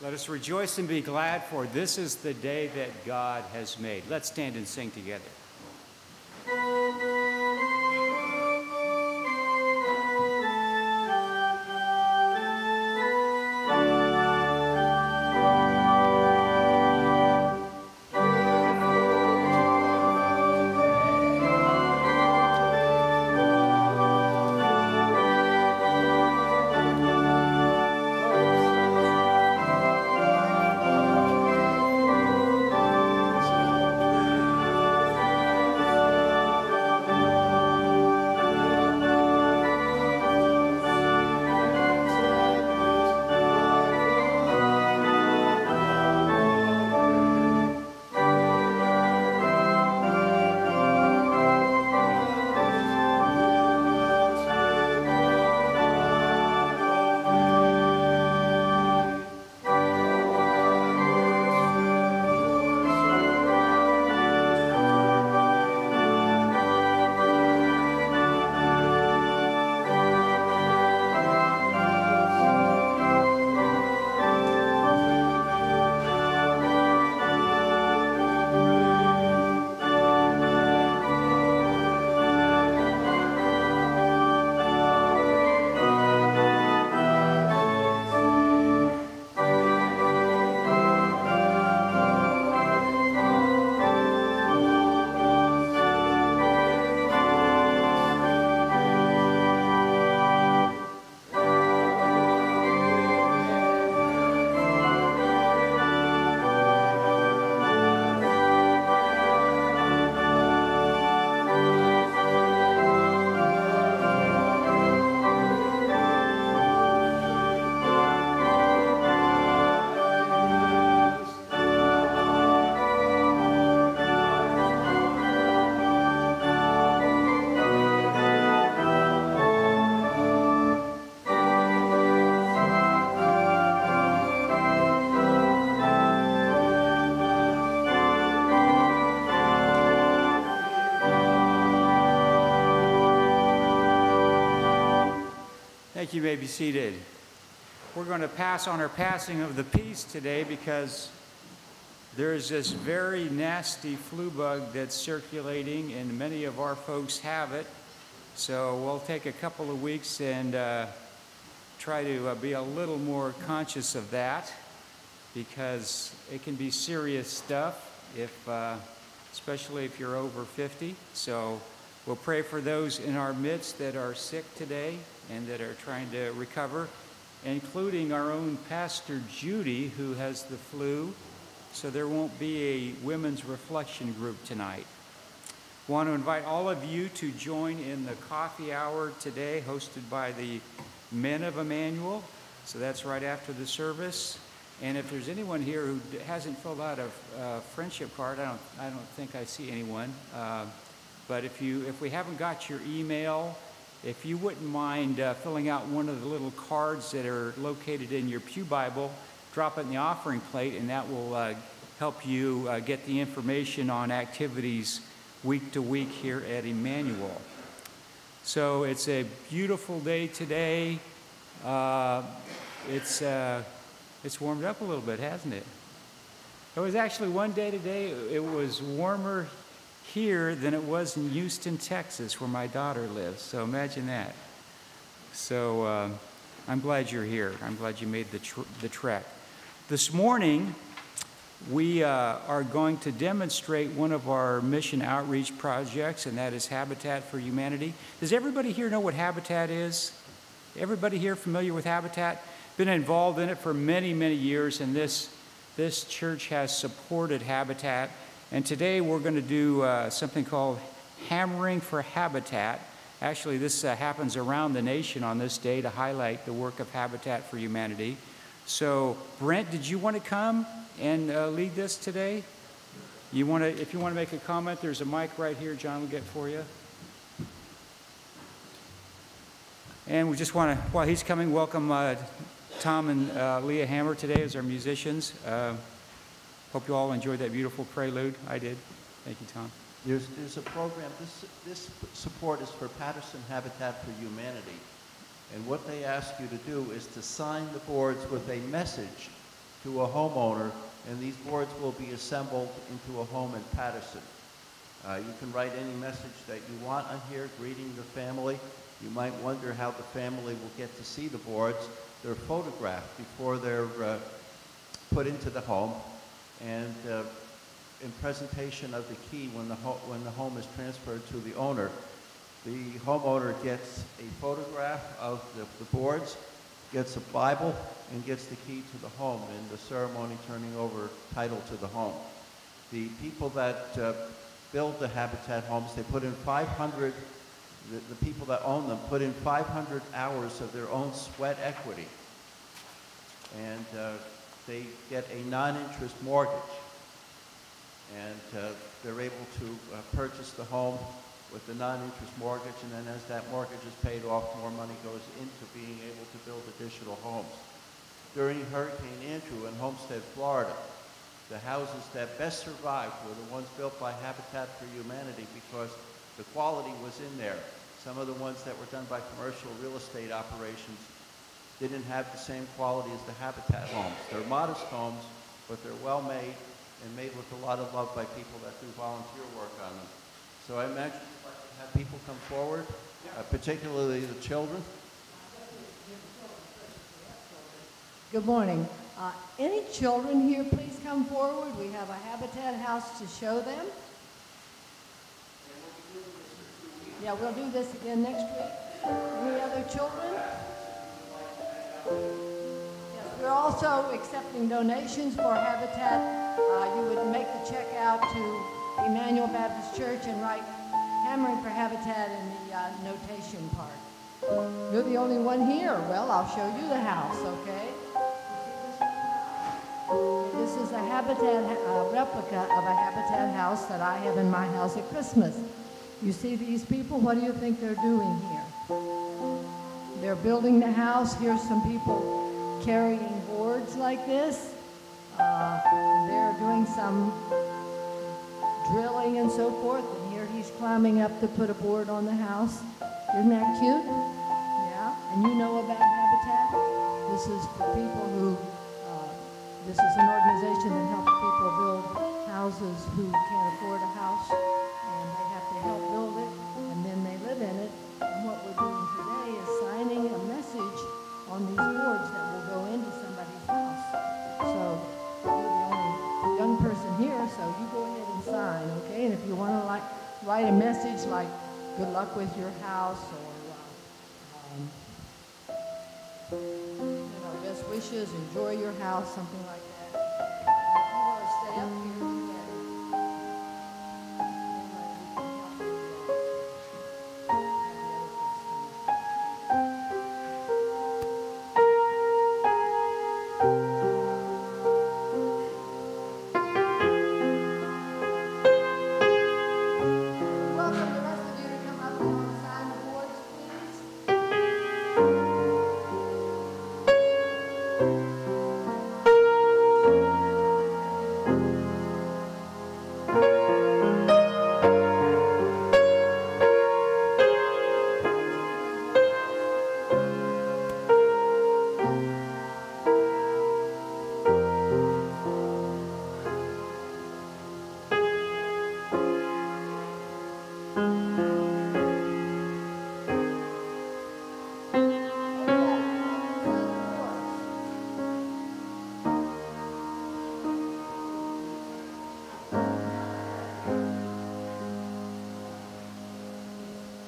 Let us rejoice and be glad, for this is the day that God has made. Let's stand and sing together. You may be seated. We're going to pass on our passing of the peace today because there's this very nasty flu bug that's circulating, and many of our folks have it. So we'll take a couple of weeks and try to be a little more conscious of that, because it can be serious stuff, especially if you're over 50. So we'll pray for those in our midst that are sick today and that are trying to recover, including our own Pastor Judy, who has the flu. So there won't be a women's reflection group tonight. Want to invite all of you to join in the coffee hour today, hosted by the Men of Emmanuel. So that's right after the service. And if there's anyone here who hasn't filled out a friendship card, I don't think I see anyone. But if we haven't got your email, if you wouldn't mind filling out one of the little cards that are located in your pew Bible, drop it in the offering plate, and that will help you get the information on activities week to week here at Emmanuel. So it's a beautiful day today. It's warmed up a little bit, hasn't it? It was actually one day today, it was warmer here than it was in Houston, Texas, where my daughter lives. So imagine that. So I'm glad you're here. I'm glad you made the trek. This morning, we are going to demonstrate one of our mission outreach projects, and that is Habitat for Humanity. Does everybody here know what Habitat is? Everybody here familiar with Habitat? Been involved in it for many, many years, and this church has supported Habitat. And today we're going to do something called Hammering for Habitat. Actually, this happens around the nation on this day to highlight the work of Habitat for Humanity. So, Brent, did you want to come and lead this today? If you want to make a comment, there's a mic right here. John will get for you. And we just want to, while he's coming, welcome Tom and Leah Hammer today as our musicians. Hope you all enjoyed that beautiful prelude. I did. Thank you, Tom. There's a program. This support is for Patterson Habitat for Humanity. And what they ask you to do is to sign the boards with a message to a homeowner, and these boards will be assembled into a home in Patterson. You can write any message that you want on here, greeting the family. You might wonder how the family will get to see the boards. They're photographed before they're put into the home, and in presentation of the key when the home is transferred to the owner, the homeowner gets a photograph of the boards, gets a Bible, and gets the key to the home in the ceremony turning over title to the home. The people that build the Habitat homes, they put in 500, the people that own them put in 500 hours of their own sweat equity. And they get a non-interest mortgage. And they're able to purchase the home with the non-interest mortgage, and then as that mortgage is paid off, more money goes into being able to build additional homes. During Hurricane Andrew in Homestead, Florida, the houses that best survived were the ones built by Habitat for Humanity because the quality was in there. Some of the ones that were done by commercial real estate operations didn't have the same quality as the Habitat homes. They're modest homes, but they're well made and made with a lot of love by people that do volunteer work on them. So I imagine you'd like to have people come forward, particularly the children. Good morning. Any children here, please come forward. We have a Habitat house to show them. Yeah, we'll do this again next week. Any other children? Yes, we're also accepting donations for Habitat. You would make the check out to Emmanuel Baptist Church and write Hammering for Habitat in the notation part. You're the only one here. Well, I'll show you the house, okay? This is a Habitat replica of a Habitat house that I have in my house at Christmas. You see these people? What do you think they're doing here? They're building the house. Here's some people carrying boards like this. They're doing some drilling and so forth, and here he's climbing up to put a board on the house. Isn't that cute? Yeah, and you know about Habitat? This is for people who, this is an organization that helps people build houses who can't afford a house, and they have to help build it, and then they live in it. And what we're doing today is signing a message on these boards that will go into somebody's house. So you're the only young person here, so you go ahead and sign, okay? And if you want to write a message like good luck with your house, or best wishes, enjoy your house, something like that. If you want to stay up here, you can. Welcome the rest of you to come up and sign the boards, please.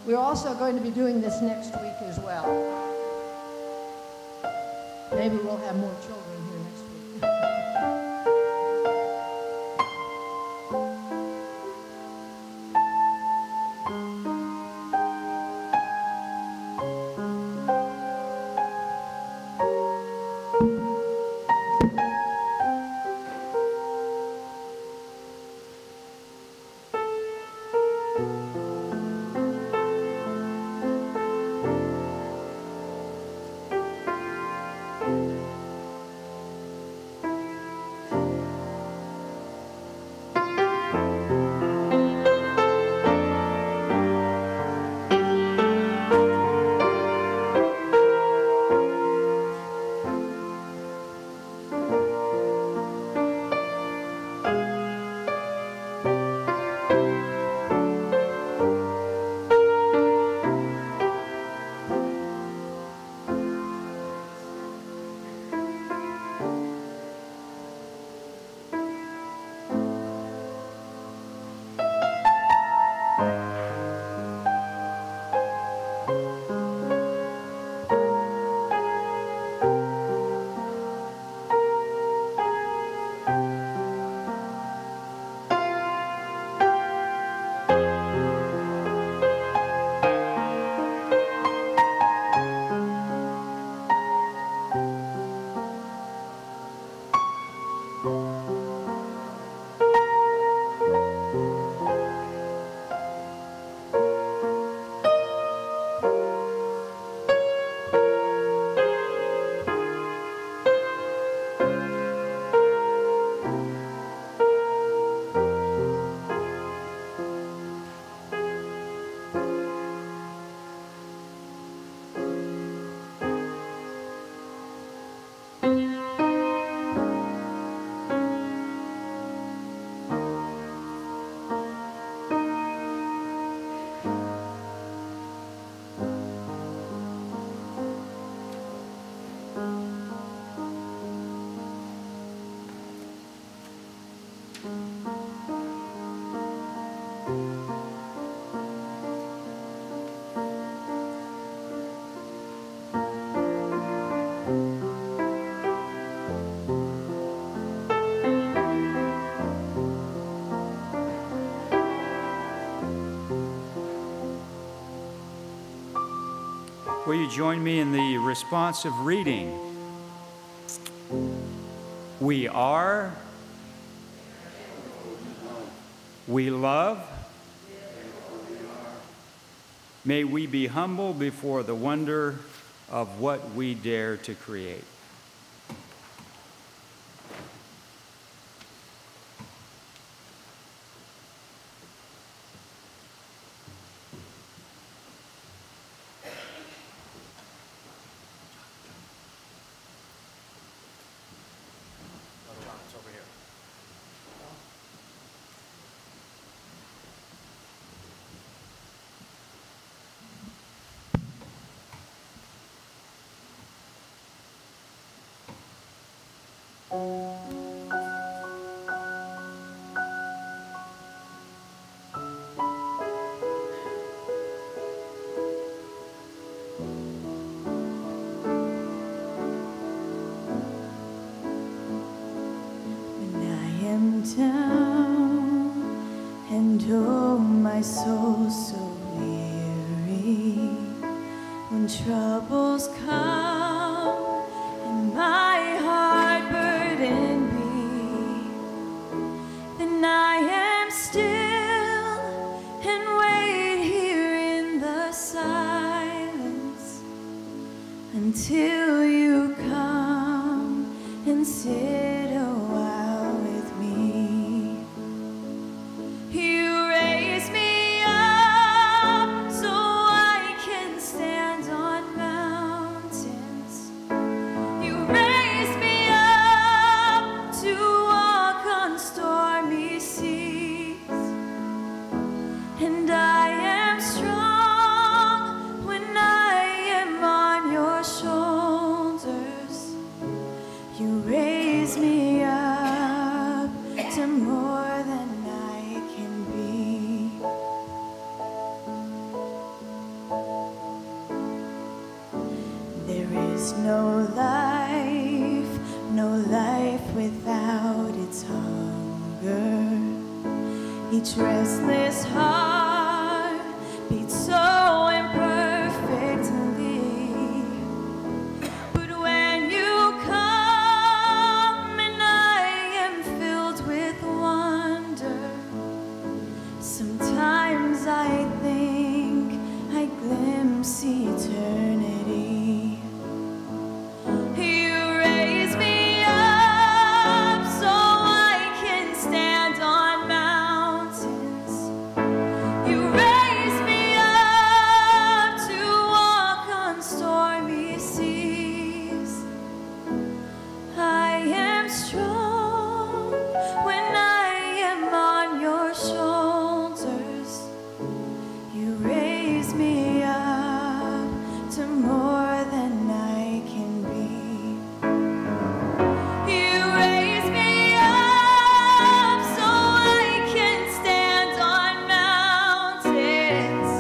We're also going to be doing this next week as well. Maybe we'll have more children here next week. Will you join me in the responsive reading? We are, we love. May we be humble before the wonder of what we dare to create. Down and oh my soul so weary when troubles come and my heart burden be, then I am still and wait here in the silence until you come and sit a while with me. You raise me up so I can stand on mountains. You raise me up to walk on stormy seas. And I am strong when I am on your shoulders. You raise me up to more than I can be. There is no life without its hunger. Each restless heart beats so imperfectly. But when you come and I am filled with wonder, sometimes I think I glimpse eternity. You raise me up so I can stand on mountains. You raise me up to walk on stormy seas. I am strong when I am on your shoulders. You raise me up to more than I can be. You raise me up so I can stand on mountains.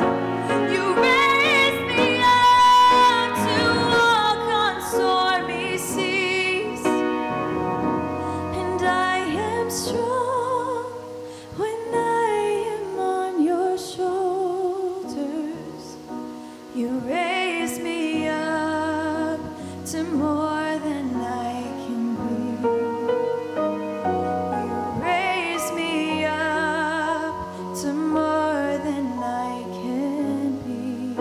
You raise me up to walk on stormy seas. And I am strong when I am on your shoulders. You raise me up to more than I can be. You raise me up to more than I can be.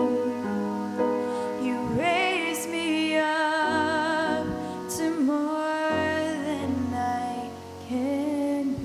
You raise me up to more than I can be.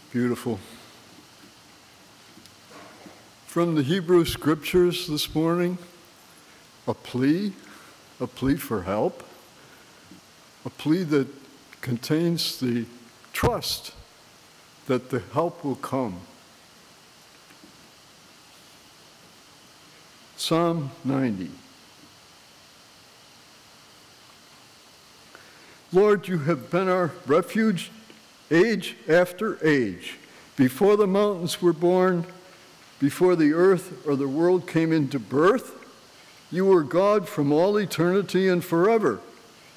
Beautiful. From the Hebrew Scriptures this morning, a plea for help, a plea that contains the trust that the help will come. Psalm 90. Lord, you have been our refuge age after age. Before the mountains were born, before the earth or the world came into birth, you were God from all eternity and forever.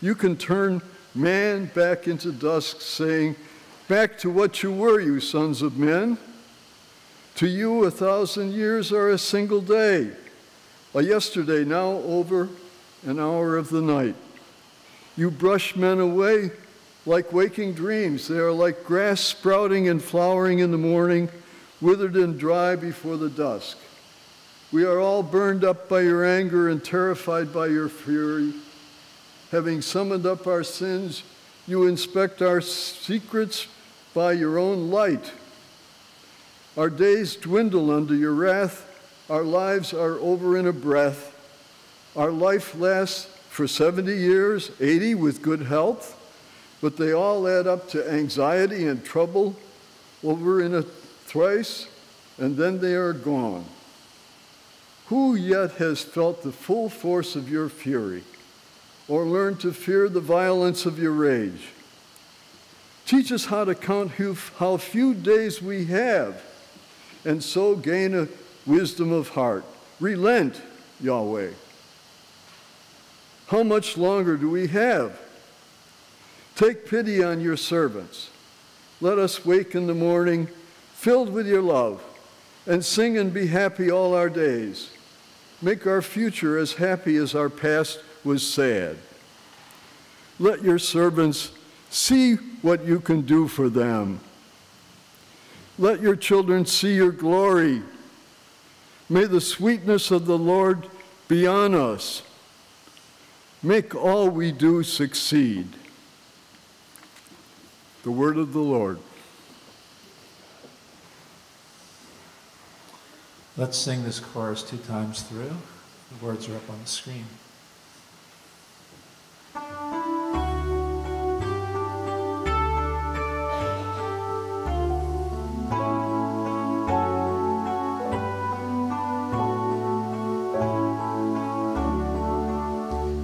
You can turn man back into dusk, saying, back to what you were, you sons of men. To you 1,000 years are a single day, a yesterday now over an hour of the night. You brush men away like waking dreams. They are like grass sprouting and flowering in the morning, withered and dry before the dusk. We are all burned up by your anger and terrified by your fury. Having summoned up our sins, you inspect our secrets by your own light. Our days dwindle under your wrath. Our lives are over in a breath. Our life lasts for 70 years, 80 with good health, but they all add up to anxiety and trouble over in a thrice, and then they are gone. Who yet has felt the full force of your fury, or learned to fear the violence of your rage? Teach us how to count how few days we have, and so gain a wisdom of heart. Relent, Yahweh. How much longer do we have? Take pity on your servants. Let us wake in the morning filled with your love, and sing and be happy all our days. Make our future as happy as our past was sad. Let your servants see what you can do for them. Let your children see your glory. May the sweetness of the Lord be on us. Make all we do succeed. The word of the Lord. Let's sing this chorus 2 times through. The words are up on the screen.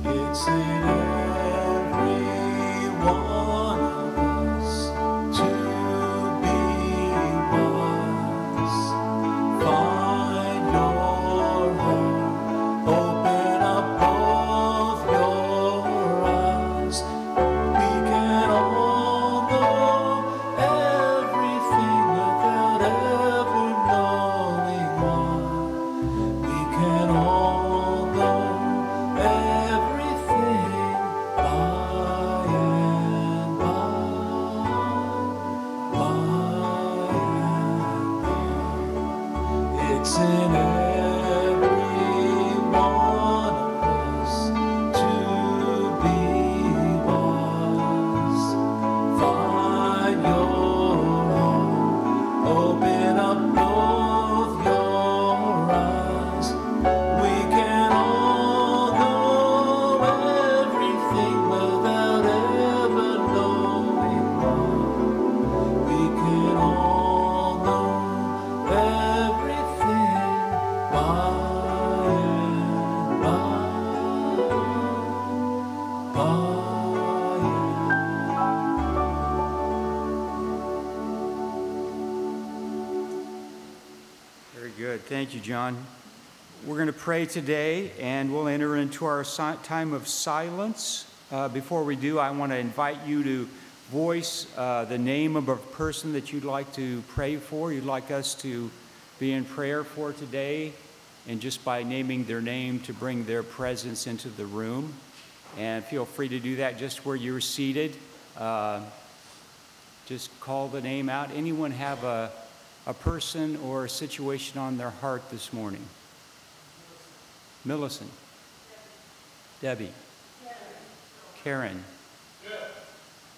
It's in every one of us to be wise. Find your heart, open up both your eyes. We can all know everything without ever knowing why. We can all know everything by and by. It's in every one of us to be wise. Find your heart, open up both your eyes. We can all know everything without ever knowing why. We can all know everything by and by Very good. Thank you, John. We're going to pray today, and we'll enter into our time of silence. Before we do, I want to invite you to voice the name of a person that you'd like to pray for, you'd like us to be in prayer for today, and just by naming their name to bring their presence into the room. And feel free to do that just where you're seated. Just call the name out. Anyone have a person or a situation on their heart this morning? Millicent. Debbie. Karen.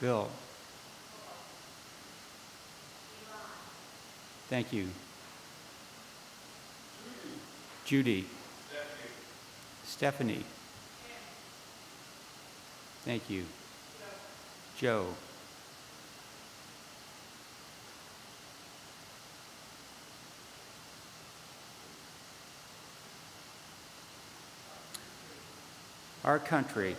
Bill. Thank you. Judy. Stephanie. Thank you. Joe. Our country.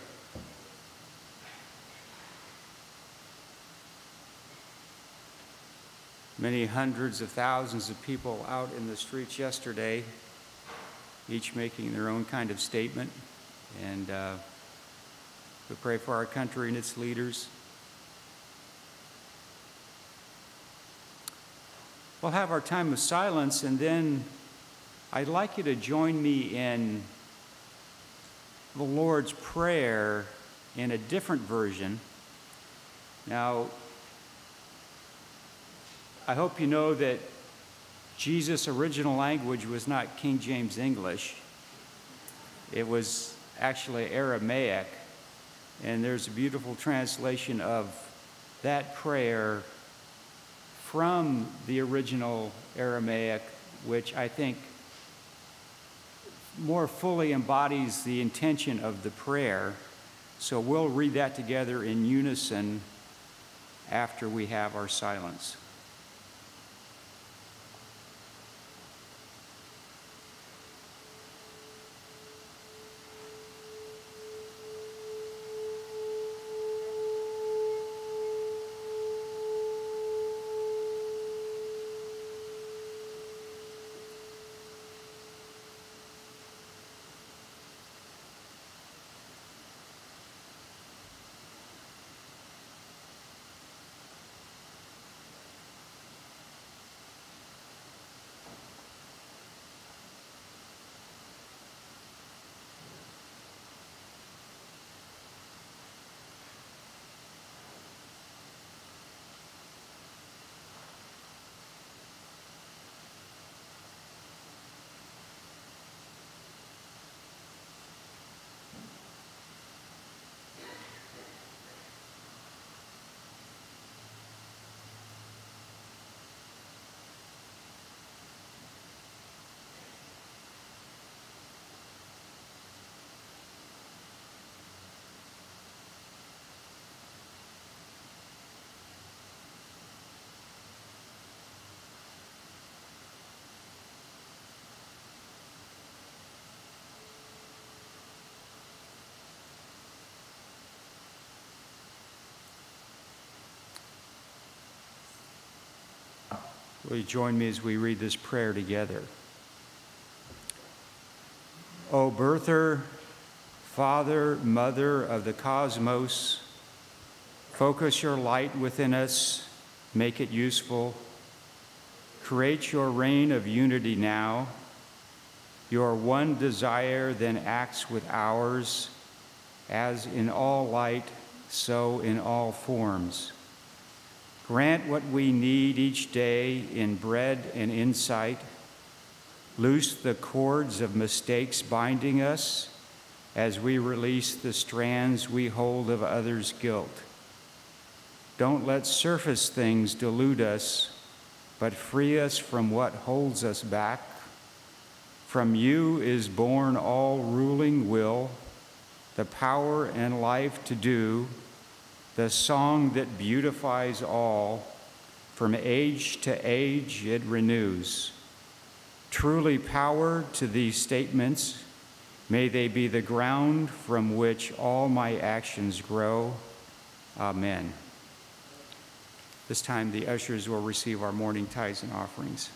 many hundreds of thousands of people out in the streets yesterday, each making their own kind of statement. And we pray for our country and its leaders. We'll have our time of silence, and then I'd like you to join me in the Lord's Prayer in a different version. Now, I hope you know that Jesus' original language was not King James English. It was actually Aramaic, and there's a beautiful translation of that prayer from the original Aramaic, which I think more fully embodies the intention of the prayer. So we'll read that together in unison after we have our silence. Will you join me as we read this prayer together? O birther, Father, Mother of the cosmos, focus your light within us, make it useful. Create your reign of unity now. Your one desire then acts with ours, as in all light, so in all forms. Grant what we need each day in bread and insight. Loose the cords of mistakes binding us as we release the strands we hold of others' guilt. Don't let surface things delude us, but free us from what holds us back. From you is born all ruling will, the power and life to do, the song that beautifies all. From age to age it renews. Truly power to these statements, may they be the ground from which all my actions grow. Amen. This time the ushers will receive our morning tithes and offerings.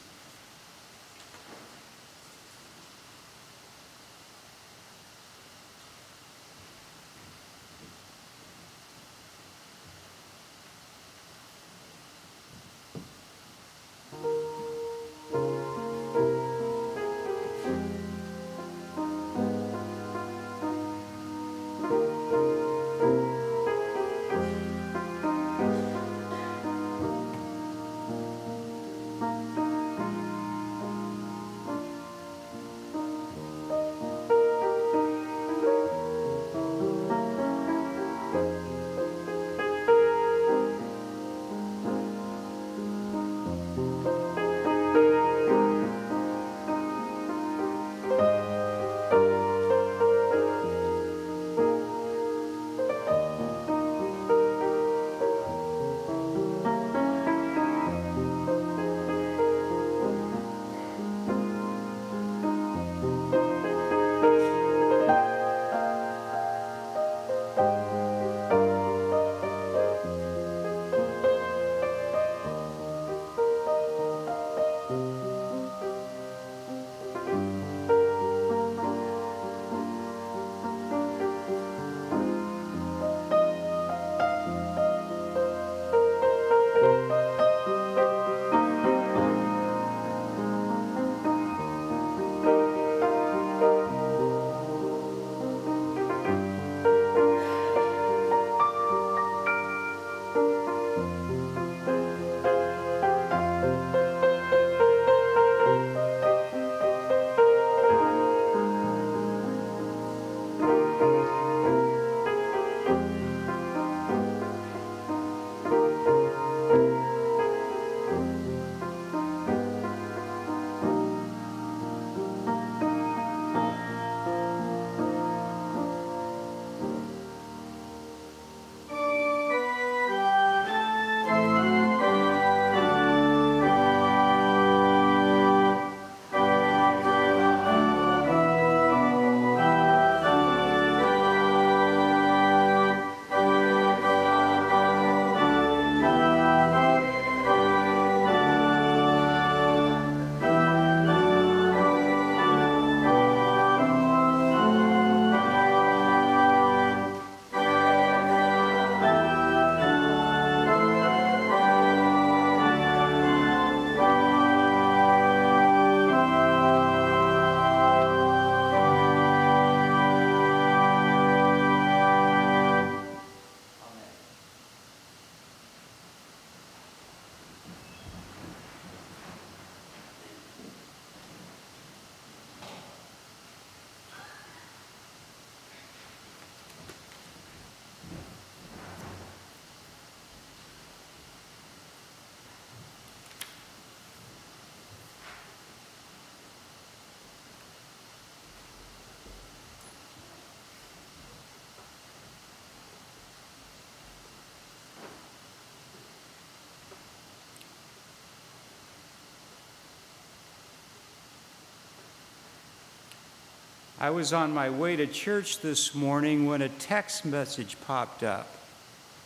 I was on my way to church this morning when a text message popped up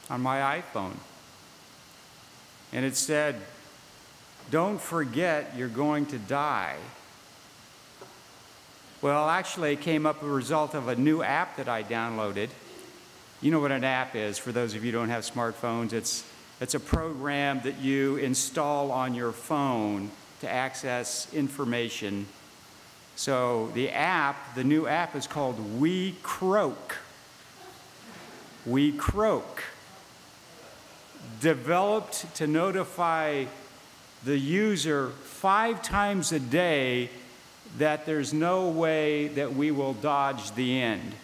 on my iPhone. And it said, "Don't forget you're going to die." Well, actually, it came up as a result of a new app that I downloaded. You know what an app is, for those of you who don't have smartphones. It's a program that you install on your phone to access information. So the new app is called We Croak. We Croak. Developed to notify the user 5 times a day that there's no way that we will dodge the end.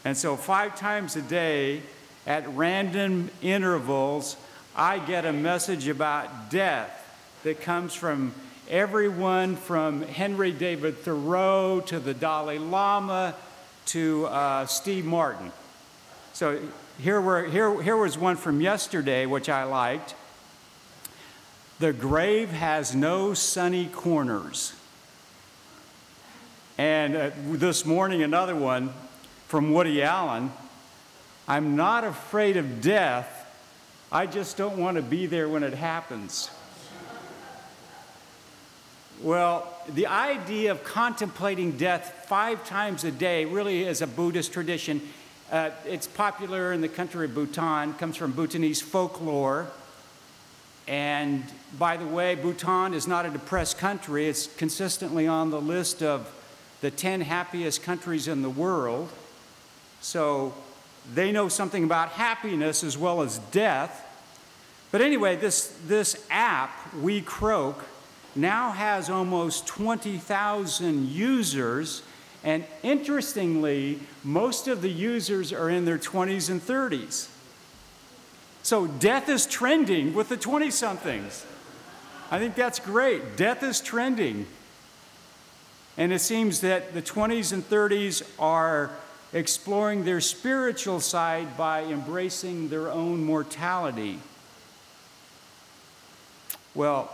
And so 5 times a day, at random intervals, I get a message about death that comes from everyone from Henry David Thoreau to the Dalai Lama to Steve Martin. So here was one from yesterday, which I liked. "The grave has no sunny corners." And this morning, another one from Woody Allen. "I'm not afraid of death. I just don't want to be there when it happens." Well, the idea of contemplating death 5 times a day really is a Buddhist tradition. It's popular in the country of Bhutan, comes from Bhutanese folklore. And by the way, Bhutan is not a depressed country. It's consistently on the list of the 10 happiest countries in the world. So they know something about happiness as well as death. But anyway, this app, We Croak, now has almost 20,000 users. And interestingly, most of the users are in their 20s and 30s. So death is trending with the 20-somethings. I think that's great. Death is trending. And it seems that the 20s and 30s are exploring their spiritual side by embracing their own mortality. Well,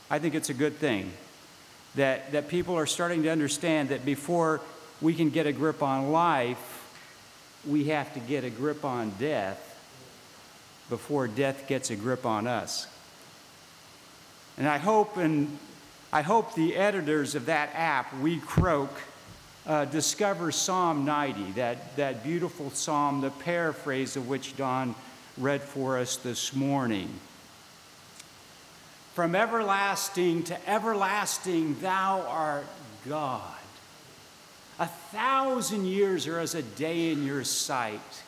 I think it's a good thing that people are starting to understand that before we can get a grip on life, we have to get a grip on death before death gets a grip on us. And I hope the editors of that app, We Croak, discover Psalm 90, that beautiful psalm, the paraphrase of which Don read for us this morning. "From everlasting to everlasting, thou art God. 1,000 years are as a day in your sight.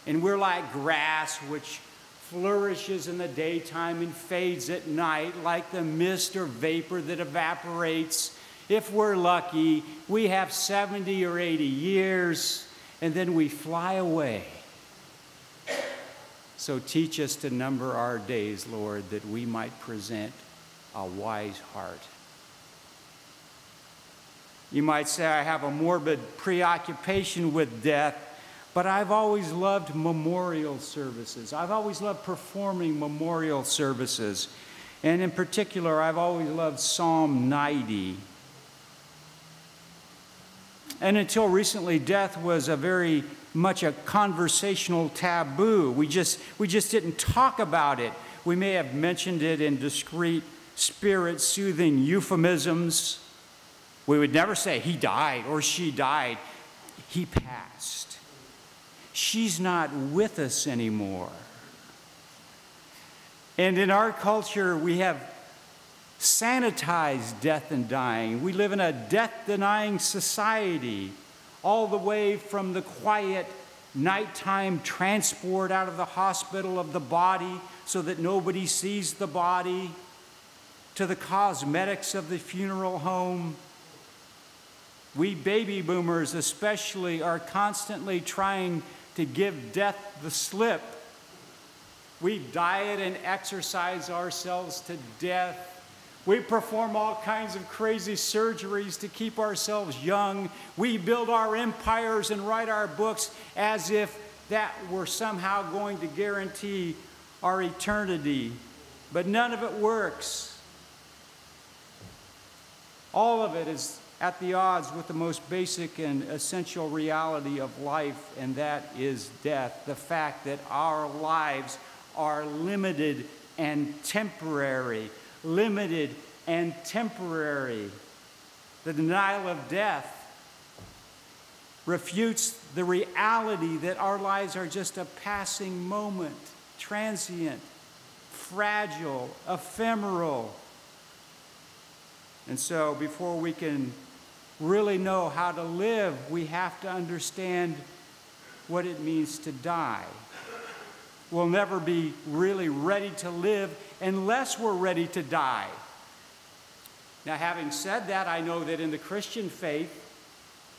And we're like grass which flourishes in the daytime and fades at night, like the mist or vapor that evaporates. If we're lucky, we have 70 or 80 years, and then we fly away. So teach us to number our days, Lord, that we might present a wise heart." You might say, I have a morbid preoccupation with death, but I've always loved memorial services. I've always loved performing memorial services. And in particular, I've always loved Psalm 90. And until recently, death was very much a conversational taboo. We just didn't talk about it. We may have mentioned it in discreet, spirit-soothing euphemisms. We would never say, he died or she died. He passed. She's not with us anymore. And in our culture, we have sanitized death and dying. We live in a death-denying society, all the way from the quiet nighttime transport out of the hospital of the body so that nobody sees the body, to the cosmetics of the funeral home. We baby boomers especially are constantly trying to give death the slip. We diet and exercise ourselves to death. We perform all kinds of crazy surgeries to keep ourselves young. We build our empires and write our books as if that were somehow going to guarantee our eternity. But none of it works. All of it is at the odds with the most basic and essential reality of life, and that is death. The fact that our lives are limited and temporary. Limited and temporary. The denial of death refutes the reality that our lives are just a passing moment, transient, fragile, ephemeral. And so before we can really know how to live, we have to understand what it means to die. We'll never be really ready to live unless we're ready to die. Now, having said that, I know that in the Christian faith,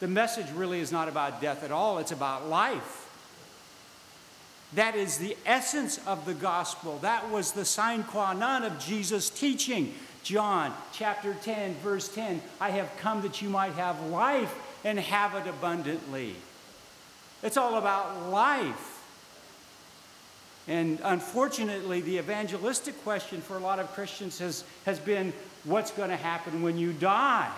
the message really is not about death at all, it's about life. That is the essence of the gospel. That was the sine qua non of Jesus' teaching. John chapter 10, verse 10, I have come that you might have life and have it abundantly. It's all about life. And unfortunately, the evangelistic question for a lot of Christians has been, what's going to happen when you die?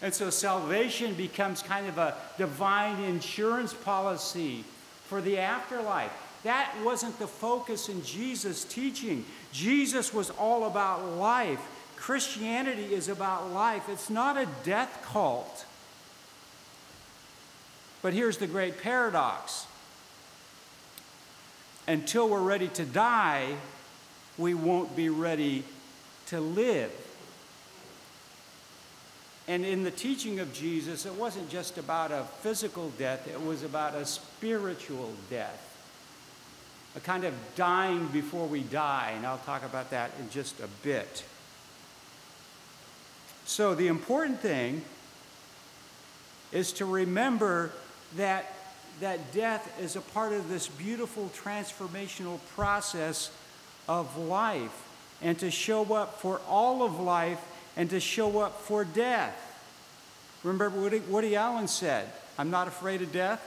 And so salvation becomes kind of a divine insurance policy for the afterlife. That wasn't the focus in Jesus' teaching. Jesus was all about life. Christianity is about life. It's not a death cult. But here's the great paradox. Until we're ready to die, we won't be ready to live. And in the teaching of Jesus, it wasn't just about a physical death, it was about a spiritual death. A kind of dying before we die, and I'll talk about that in just a bit. So the important thing is to remember that death is a part of this beautiful transformational process of life, and to show up for all of life and to show up for death. Remember what Woody Allen said, I'm not afraid of death.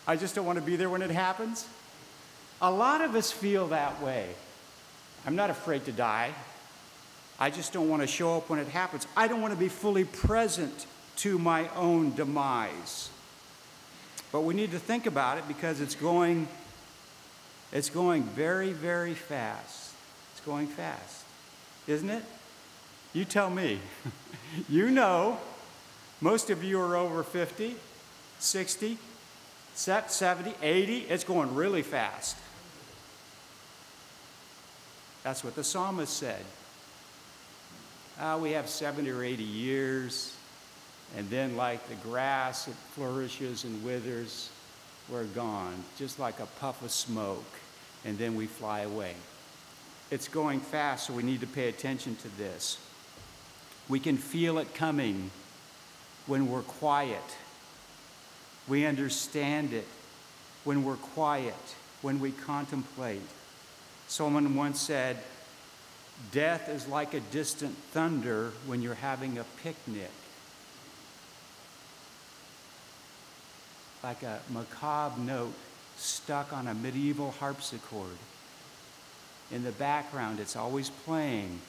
I just don't want to be there when it happens. A lot of us feel that way. I'm not afraid to die. I just don't want to show up when it happens. I don't want to be fully present to my own demise. But we need to think about it because it's going very, very fast. It's going fast, isn't it? You tell me. You know, most of you are over 50, 60, 70, 80. It's going really fast. That's what the psalmist said. We have 70 or 80 years, and then like the grass, it flourishes and withers. We're gone, just like a puff of smoke, and then we fly away. It's going fast, so we need to pay attention to this. We can feel it coming when we're quiet. We understand it when we're quiet, when we contemplate. Someone once said, death is like a distant thunder when you're having a picnic. Like a macabre note stuck on a medieval harpsichord. In the background, it's always playing.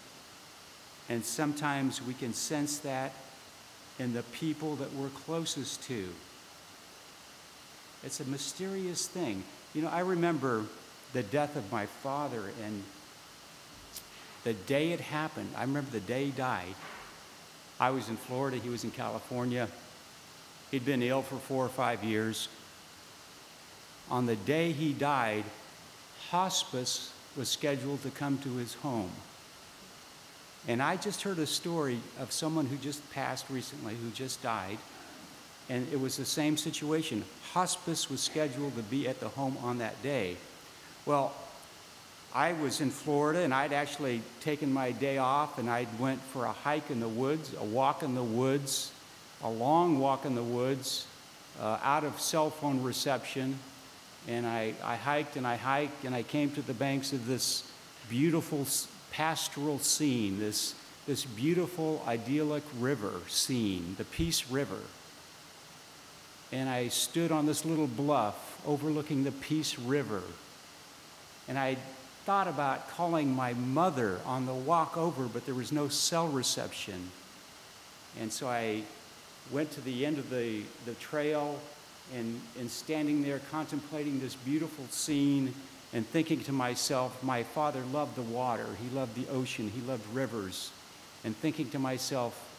And sometimes we can sense that in the people that we're closest to. It's a mysterious thing. You know, I remember the death of my father, and the day it happened, I remember the day he died. I was in Florida, he was in California. He'd been ill for 4 or 5 years. On the day he died, hospice was scheduled to come to his home. And I just heard a story of someone who just passed recently, who just died, and it was the same situation. Hospice was scheduled to be at the home on that day. Well, I was in Florida, and I'd actually taken my day off, and I went for a hike in the woods, a walk in the woods, a long walk in the woods, out of cell phone reception. And I hiked, and I came to the banks of this beautiful pastoral scene, this beautiful idyllic river scene, the Peace River. And I stood on this little bluff overlooking the Peace River. And I thought about calling my mother on the walk over, but there was no cell reception. And so I went to the end of the trail and standing there contemplating this beautiful scene and thinking to myself, my father loved the water, he loved the ocean, he loved rivers, and thinking to myself,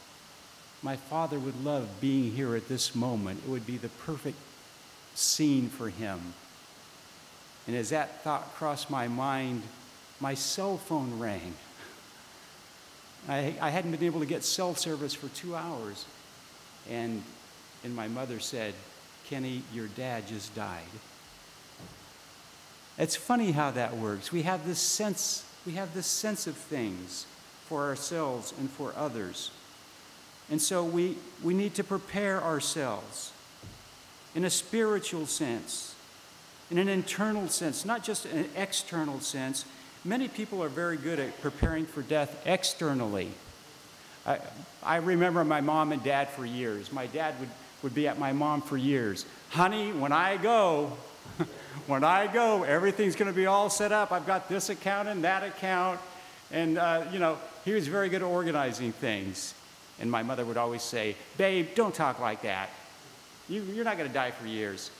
my father would love being here at this moment. It would be the perfect scene for him. And as that thought crossed my mind, my cell phone rang. I hadn't been able to get cell service for 2 hours. And my mother said, Kenny, your dad just died. It's funny how that works. We have this sense of things for ourselves and for others. And so we need to prepare ourselves in a spiritual sense, in an internal sense, not just an external sense. Many people are very good at preparing for death externally. I remember my mom and dad for years. My dad would be at my mom for years. Honey, when I go, everything's going to be all set up. I've got this account and that account. And, he was very good at organizing things. And my mother would always say, babe, don't talk like that. You're not going to die for years.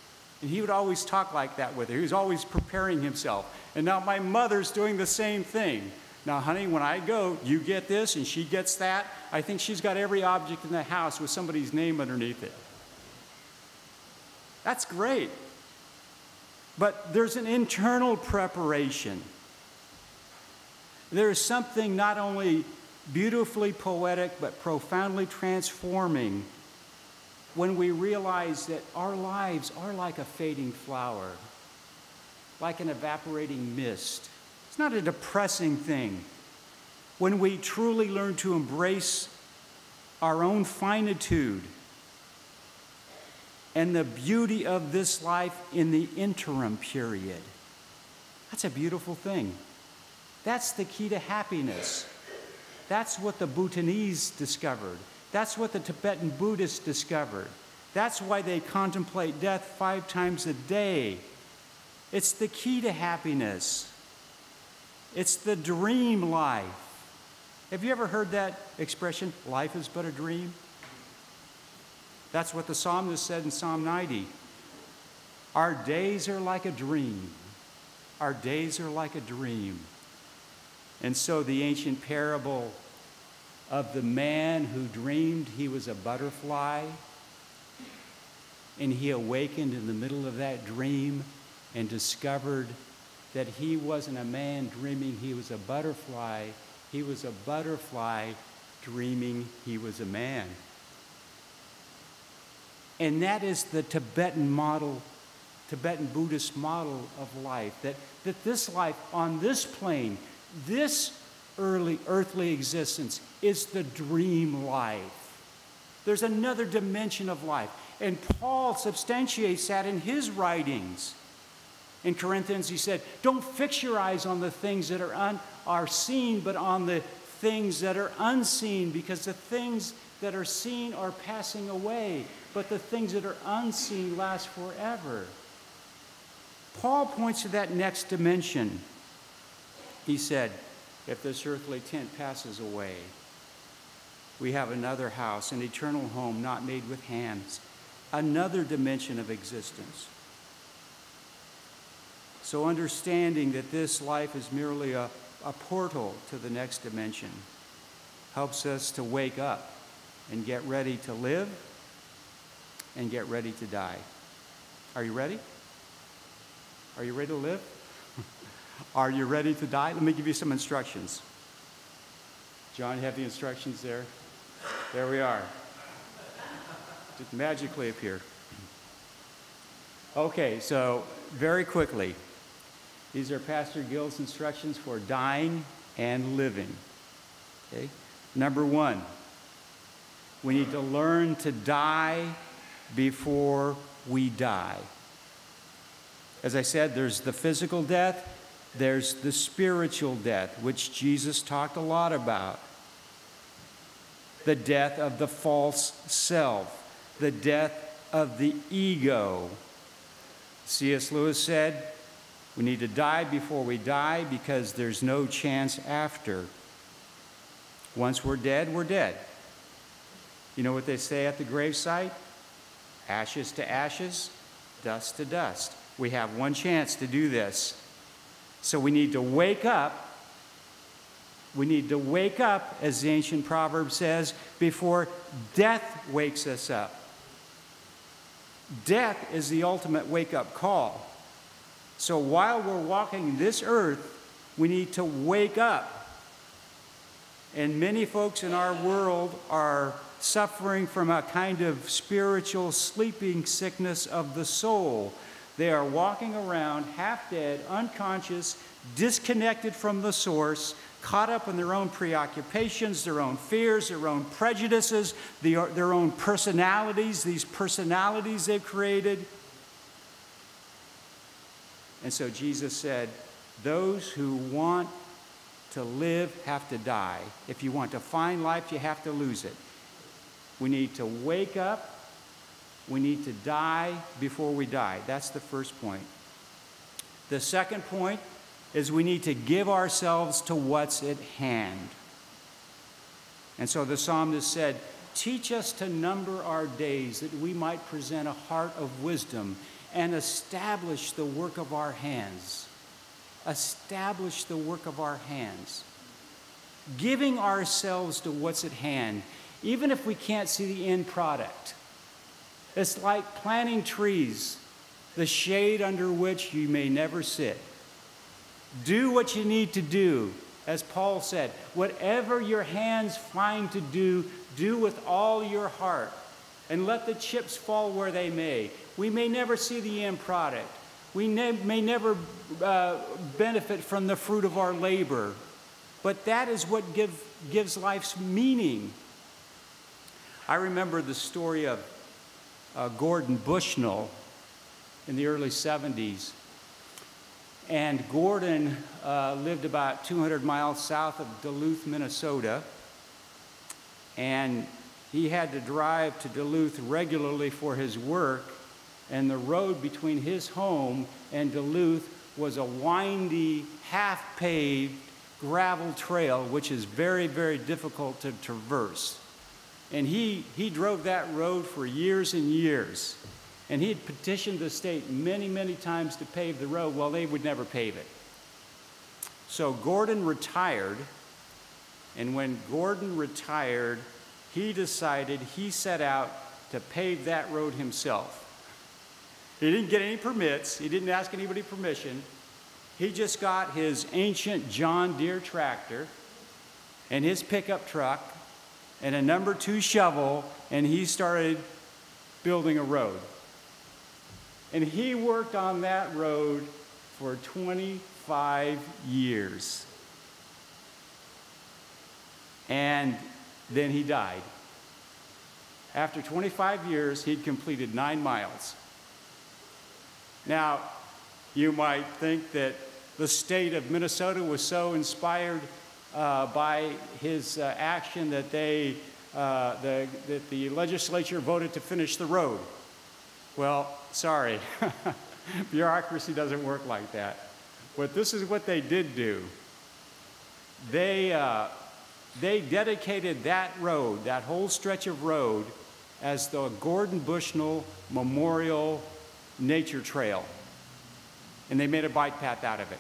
And he would always talk like that with her. He was always preparing himself. And now my mother's doing the same thing. Now, honey, when I go, you get this and she gets that. I think she's got every object in the house with somebody's name underneath it. That's great. But there's an internal preparation. There is something not only beautifully poetic but profoundly transforming when we realize that our lives are like a fading flower, like an evaporating mist. It's not a depressing thing. When we truly learn to embrace our own finitude and the beauty of this life in the interim period, that's a beautiful thing. That's the key to happiness. That's what the Bhutanese discovered. That's what the Tibetan Buddhists discovered. That's why they contemplate death 5 times a day. It's the key to happiness. It's the dream life. Have you ever heard that expression, life is but a dream? That's what the psalmist said in Psalm 90. Our days are like a dream. Our days are like a dream. And so the ancient parable of the man who dreamed he was a butterfly, and he awakened in the middle of that dream and discovered that he wasn't a man dreaming he was a butterfly. He was a butterfly dreaming he was a man. And that is the Tibetan model, Tibetan Buddhist model of life, that this life on this plane, this earthly existence is the dream life. There's another dimension of life. And Paul substantiates that in his writings. In Corinthians, he said, don't fix your eyes on the things that are seen, but on the things that are unseen, because the things that are seen are passing away, but the things that are unseen last forever. Paul points to that next dimension. He said, if this earthly tent passes away, we have another house, an eternal home not made with hands, another dimension of existence. So understanding that this life is merely a portal to the next dimension helps us to wake up and get ready to live and get ready to die. Are you ready? Are you ready to live? Are you ready to die? Let me give you some instructions. John, you have the instructions there? There we are. Just magically appear. Okay, so very quickly, these are Pastor Gill's instructions for dying and living. Okay? Number 1, we need to learn to die before we die. As I said, there's the physical death, there's the spiritual death, which Jesus talked a lot about. The death of the false self, the death of the ego. C.S. Lewis said, we need to die before we die because there's no chance after. Once we're dead, we're dead. You know what they say at the gravesite? Ashes to ashes, dust to dust. We have one chance to do this. So we need to wake up. We need to wake up, as the ancient proverb says, before death wakes us up. Death is the ultimate wake-up call. So while we're walking this earth, we need to wake up. And many folks in our world are suffering from a kind of spiritual sleeping sickness of the soul. They are walking around half dead, unconscious, disconnected from the source, caught up in their own preoccupations, their own fears, their own prejudices, their own personalities, these personalities they've created. And so Jesus said, those who want to live have to die. If you want to find life, you have to lose it. We need to wake up. We need to die before we die. That's the first point. The second point is we need to give ourselves to what's at hand. And so the psalmist said, teach us to number our days that we might present a heart of wisdom and establish the work of our hands. Establish the work of our hands. Giving ourselves to what's at hand, even if we can't see the end product. It's like planting trees, the shade under which you may never sit. Do what you need to do. As Paul said, whatever your hands find to do, do with all your heart. And let the chips fall where they may. We may never see the end product. We may never benefit from the fruit of our labor. But that is what gives life's meaning. I remember the story of Gordon Bushnell in the early 70s. And Gordon lived about 200 miles south of Duluth, Minnesota. And he had to drive to Duluth regularly for his work. And the road between his home and Duluth was a windy, half-paved gravel trail, which is very, very difficult to traverse. And he drove that road for years and years. And he had petitioned the state many, many times to pave the road. Well, they would never pave it. So Gordon retired. And when Gordon retired, he decided he set out to pave that road himself. He didn't get any permits. He didn't ask anybody permission. He just got his ancient John Deere tractor and his pickup truck and a number 2 shovel, and he started building a road. And he worked on that road for 25 years. And then he died. After 25 years, he'd completed 9 miles. Now, you might think that the state of Minnesota was so inspired by his action that that the legislature voted to finish the road. Well, sorry, bureaucracy doesn't work like that. But this is what they did do. They dedicated that road, that whole stretch of road, as the Gordon Bushnell Memorial Nature Trail. And they made a bike path out of it.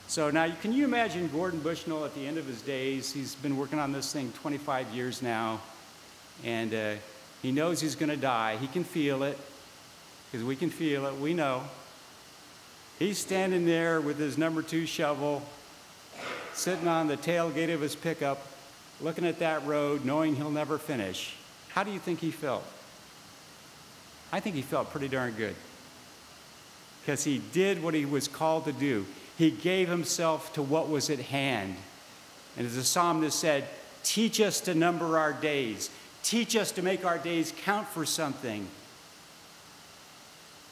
So now, can you imagine Gordon Bushnell at the end of his days? He's been working on this thing 25 years now, and he knows he's going to die. He can feel it, because we can feel it. We know. He's standing there with his number 2 shovel, sitting on the tailgate of his pickup, looking at that road, knowing he'll never finish. How do you think he felt? I think he felt pretty darn good, because he did what he was called to do. He gave himself to what was at hand. And as the psalmist said, teach us to number our days. Teach us to make our days count for something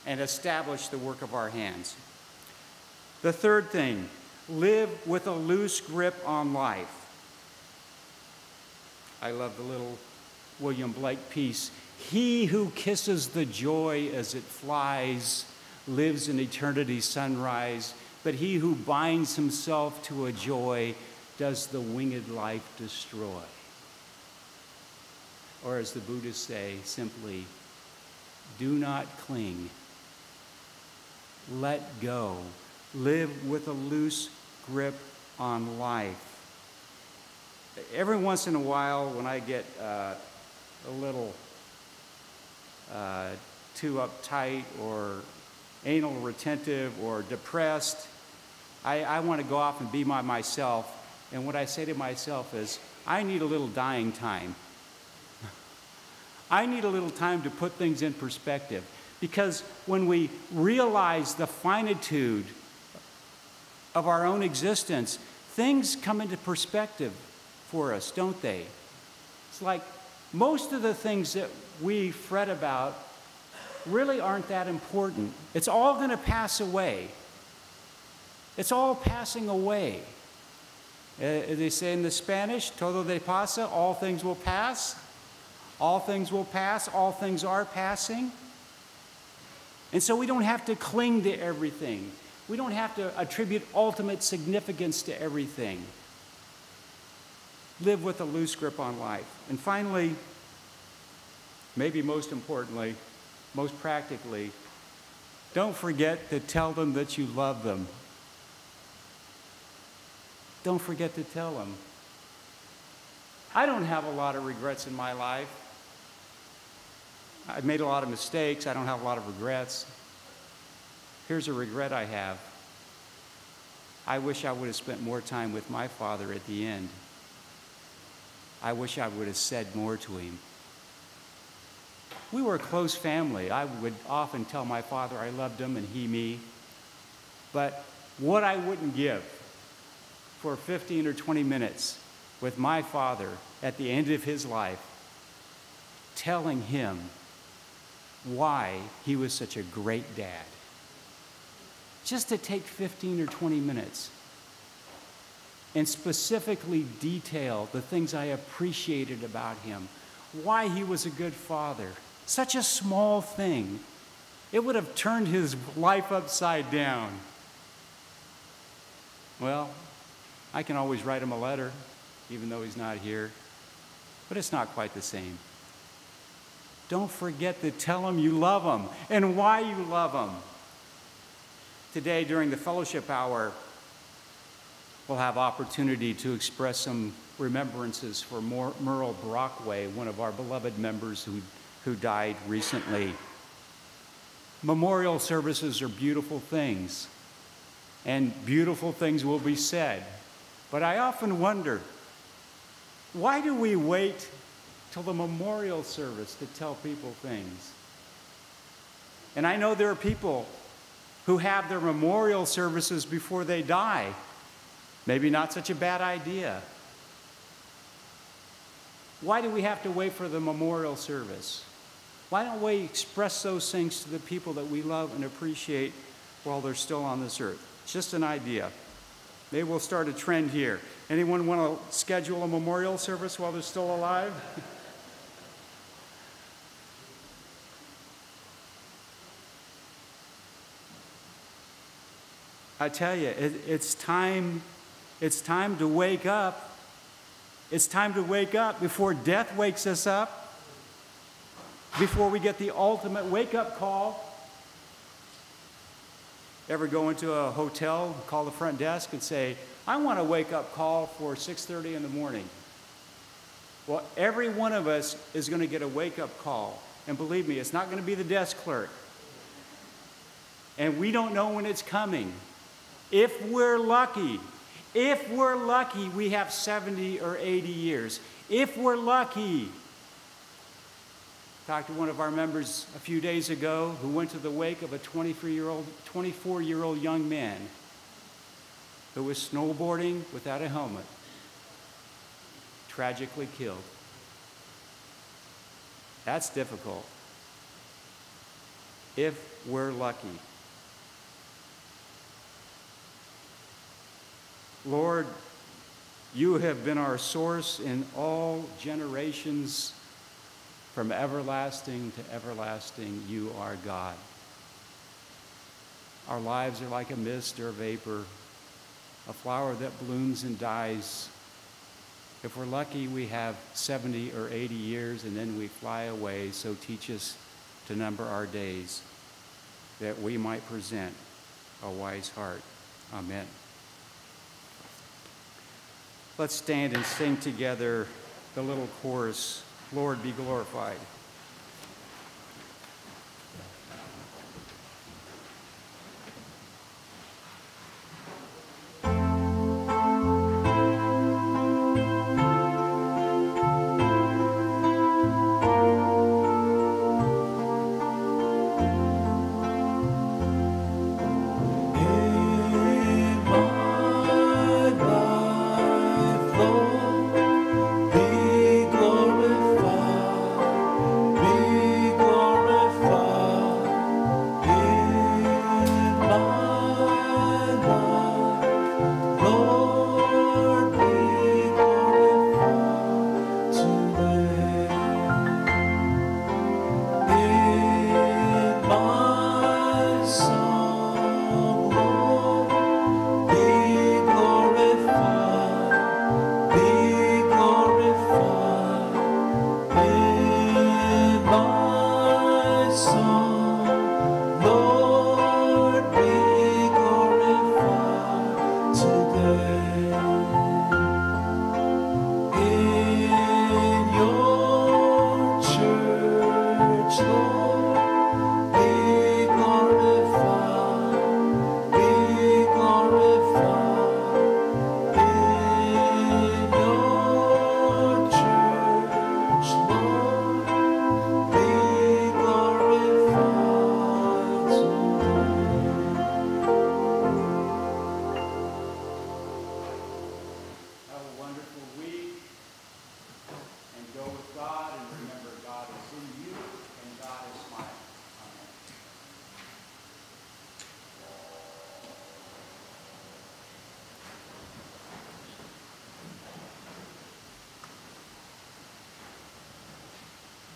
and establish the work of our hands. The third thing, live with a loose grip on life. I love the little William Blake piece. He who kisses the joy as it flies lives in eternity's sunrise, but he who binds himself to a joy does the winged life destroy. or as the Buddhists say, simply, do not cling. Let go. Live with a loose grip on life. Every once in a while, when I get a little too uptight or anal retentive or depressed, I want to go off and be by myself. And what I say to myself is, I need a little dying time. I need a little time to put things in perspective. Because when we realize the finitude of our own existence, things come into perspective for us, don't they? It's like most of the things that we fret about really aren't that important. It's all going to pass away. It's all passing away. They say in the Spanish, todo de pasa, all things will pass. All things will pass. All things are passing. And so we don't have to cling to everything. We don't have to attribute ultimate significance to everything. Live with a loose grip on life. And finally, maybe most importantly, most practically, don't forget to tell them that you love them. Don't forget to tell them. I don't have a lot of regrets in my life. I've made a lot of mistakes. I don't have a lot of regrets. Here's a regret I have. I wish I would have spent more time with my father at the end. I wish I would have said more to him. We were a close family. I would often tell my father I loved him and he me. But what I wouldn't give for 15 or 20 minutes with my father at the end of his life, telling him why he was such a great dad. Just to take 15 or 20 minutes and specifically detail the things I appreciated about him, why he was a good father. Such a small thing. It would have turned his life upside down. Well, I can always write him a letter, even though he's not here, but it's not quite the same. Don't forget to tell him you love him and why you love him. Today, during the fellowship hour, we'll have opportunity to express some remembrances for Merle Brockway, one of our beloved members who died recently. Memorial services are beautiful things, and beautiful things will be said. But I often wonder, why do we wait till the memorial service to tell people things? And I know there are people who have their memorial services before they die. Maybe not such a bad idea. Why do we have to wait for the memorial service? Why don't we express those things to the people that we love and appreciate while they're still on this earth? It's just an idea. Maybe we'll start a trend here. Anyone want to schedule a memorial service while they're still alive? I tell you, it's time to wake up. It's time to wake up before death wakes us up, before we get the ultimate wake-up call. Ever go into a hotel, call the front desk and say, I want a wake-up call for 6:30 in the morning? Well, every one of us is going to get a wake-up call. And believe me, it's not going to be the desk clerk. And we don't know when it's coming. If we're lucky, we have 70 or 80 years. If we're lucky. Talked to one of our members a few days ago who went to the wake of a 24-year-old young man who was snowboarding without a helmet, tragically killed. That's difficult. If we're lucky. Lord, you have been our source in all generations. From everlasting to everlasting, you are God. Our lives are like a mist or a vapor, a flower that blooms and dies If we're lucky, we have 70 or 80 years, and then we fly away. So teach us to number our days, that we might present a wise heart. Amen. Let's stand and sing together the little chorus, Lord be glorified.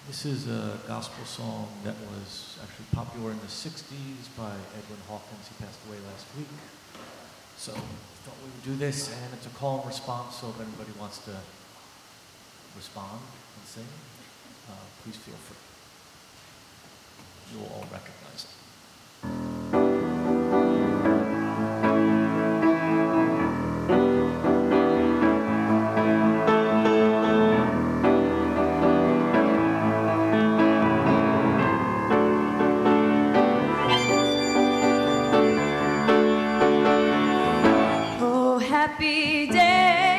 This is a gospel song that was actually popular in the 60s by Edwin Hawkins. He passed away last week. So I thought we would do this, and it's a call and response, so if anybody wants to respond and sing, please feel free. You will all recognize it. Oh, happy day.